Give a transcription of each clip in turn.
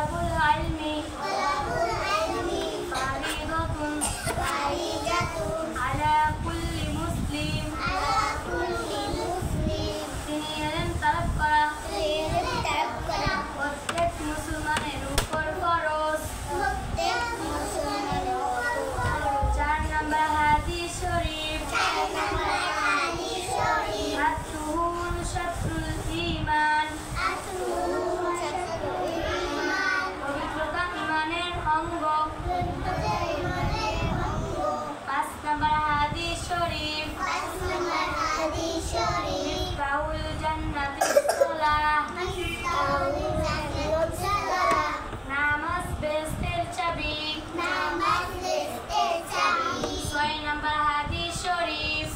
তলাবুল ইলমি ফারিদাতুন আলা কুল্লি মুসলিম তিনি এলেন তলব করা প্রত্যেক মুসলমানের উপর ফরজ। 4 নম্বর হাদিস শরীফ আত-তুহুর শাতরুল ঈমান পবিত্রতা ঈমানের অঙ্গ। 5 নম্বর হাদিস শরীফ মিফতাহুল জান্নাতিস সালাহ নামাজ বেহেশতের চাবি। 6 নম্বর হাদিস শরীফ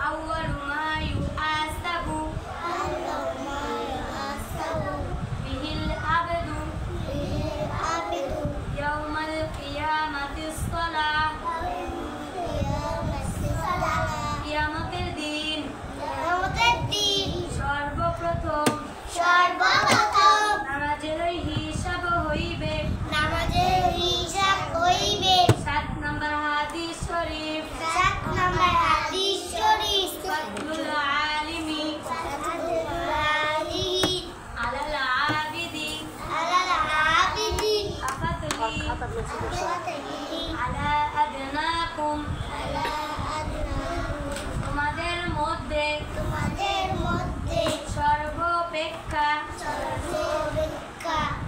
আউয়ালু মা ইউহাসাবু বিহিল আবদু ইয়াউমাল কিয়ামাতিস সালাহ কিয়ামতের দিন সর্বপ্রথম নামাজের হিসাব হইবে। 7 নম্বর হাদিস শরীফ ফাদলুল আলিমি আলাল আবিদি আফাদলি আলা আদনাকুম তোমাদের মধ্যে সর্বাপেক্ষা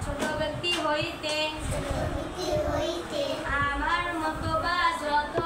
ছোট ব্যক্তি হইতে আমার মত বা যত